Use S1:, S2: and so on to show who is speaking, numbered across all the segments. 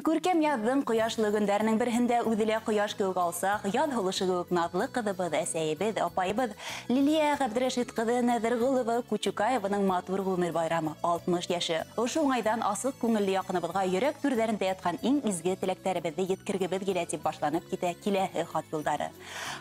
S1: Күркәм яҙҙың ҡояшлы көндәренең берһендә үҙелә ҡояш кеүек алсаҡ, яҙ һулышы кеүек наҙлы ҡыҙыбыҙ, әсәйебеҙ, апайыбыҙ Лилия Ғәбдрәшит ҡыҙы Нәҙерғолова Кучукаеваның матур ғүмер байрамы 60 йәше. Ошо уңайҙан асыҡ күңелле яҡыныбыҙға йөрәк түрҙәрендә ятҡан иң изге теләктәребеҙҙе еткергебеҙ килә тип башланып китә киләһе хат юлдары.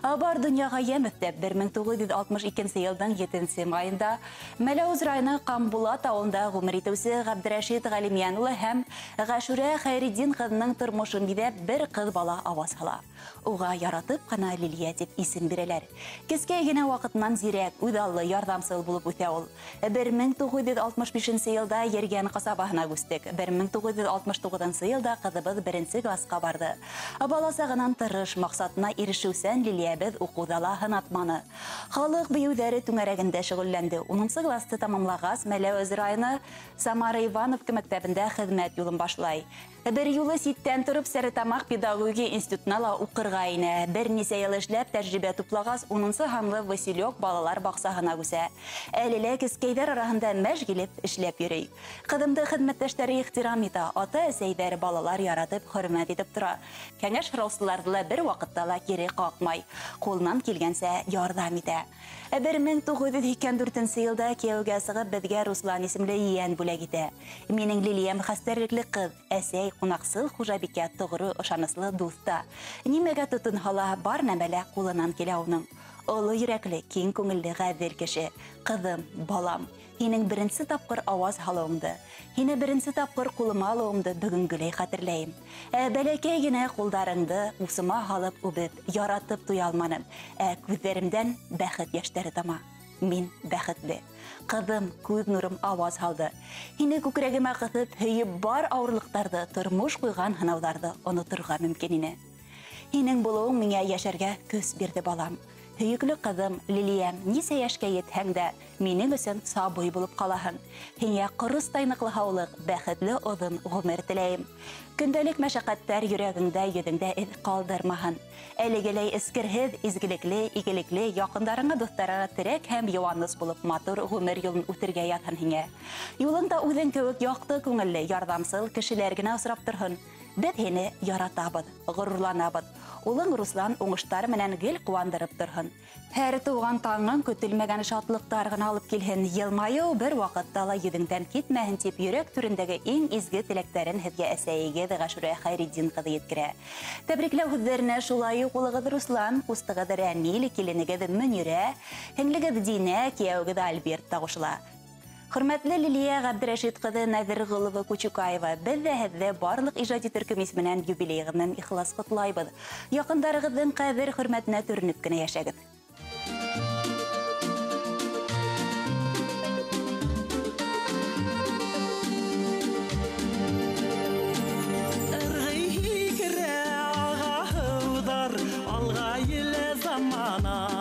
S1: Бар донъяға йәм өҫтәп 1962 йылдың 7 майында Мәләүез районы Ҡамбулат ауылында ғүмер итеүсе Ғәбдрәшит Ғәлимйән улы һәм Ғәшүрә Хәйретдин ҡыҙының тормошон биҙәп бер ҡыҙ бала аваз һала. Уға яратып ҡына Лилия тип исем бирәләр. Кескәй генә ваҡытынан зирәк, үҙаллы, ярҙамсыл булып үҫә ул. 1965 йылда Ергән ҡасабаһына күстек. 1969 йылда ҡыҙыбыҙ 1-нсе класҡа барды. Бала сағынан тырыш, маҡсатына ирешеүсән Лилиәбеҙ уҡыуҙа ла һынатманы. Халыҡ бейеүҙәре түңәрәгендә шөғөлләнде. 10-нсы класты тамамлағас, Мәләүез районы Самара Ивановка мәктәбендә хеҙмәт юлын башлай. Бер юлы ситтән тороп Сәрәтамаҡ педагогия институтына ла уҡырға инә. Бер нисә йыл эшләп тәжрибә туплағас, 10-нсы һанлы Василек балалар баҡсаһына күсә. Әлелә кескәйҙәр араһында мәшғилеп эшләп йөрөй. Ҡыҙымды хеҙмәттәштәре ихтирам итә, ата-әсәйҙәр балалар яратып, хөрмәт итеп тора. Кәңәш һораусыларҙы ла бер ваҡытта ла кире ҡаҡмай, ҡулынан килгәнсә ярҙам итә. 1984 йылда кейәүгә сығып беҙгә Руслан исемле ейән бүләк итә. Минең Лилиям хәстәрлекле ҡыҙ, әсәй ҡунаҡсыл хужабикә тоғро ышаныслы дуҫта. Нимәгә тотонһа бар нәмәлә ҡулынан килә уның. Оло йөрәкле, киң күңелле ғәҙел кеше. Ҡыҙым, балам, һинең 1-нсе тапҡыр аваз һалыуыңды, һине 1-нсе тапҡыр ҡулыма алыуымды бөгөнгөләй хәтерләйем. Бәләкәй генә ҡулдарыңды усыма һалып үбеп, яратып туя алманым. Күҙҙәремдән бәхет йәштәре тама. Мин бәхетле. Ҡыҙым, күҙ нурым аваз һалды. Һине күкрәгемә ҡыҫып, һөйөп бар ауырлыҡтарҙы, тормош ҡуйған һынауҙарҙы оноторға мөмкин ине. Һинең булыуың миңә йәшәргә көс бирҙе, балам. Һөйөклө ҡыҙым, Лилиям, нисә йәшкә етһәң дә, минең өсөн сабый булып ҡалаһың. Һиңә ҡоростай ныҡлы һаулыҡ, бәхетле оҙон ғүмер теләйем. Көндәлек мәшәҡәттәр йөрәгеңдә, йөҙөңдә эҙ ҡалдырмаһын. Әлегеләй эскерһеҙ, изгелекле, игелекле, яҡындарыңа, дуҫтарыңа терәк һәм йыуаныс булып матур ғүмер юлын үтергә ятһын һиңә. Юлында үҙең кеүек яҡты күңелле, ярҙамсыл кешеләр генә осрап торһон. Беҙ һине яратабыҙ, ғорурланабыҙ. Улың Руслан уңыштар менән гел ҡыуандырып торһон. Һәр тыуған таңың көтөлмәгән шатлыҡтар ғына алып килһен. Йылмайыу бер ваҡытта ла йөҙөңдән китмәһен тип йөрәк түрендәге иң изге теләктәрен һеҙгә әсәйегеҙ Ғәшүрә Хәйретдин ҡыҙы еткерә. Тәбрикләү һүҙҙәренә шулай уҡ улығыҙ Руслан, ҡустығыҙ Рәмил, киленегеҙ Мөнирә, һеңлегеҙ Динә, кейәүегеҙ Альберт та ҡушыла. Хөрмәтле Лилия Ғәбдрәшит ҡыҙы Нәҙерғолова Кучукаева, беҙ ҙә һеҙҙе барлыҡ ижади төркөм исеменән юбилейығыҙҙан ихлас ҡотлайбыҙ. Яҡындарығыҙҙың ҡәҙер хөрмәтенә төрөнөп кенә йәшәгеҙ.
S2: Ырғый керә ағаһыуҙар, алға еле замана.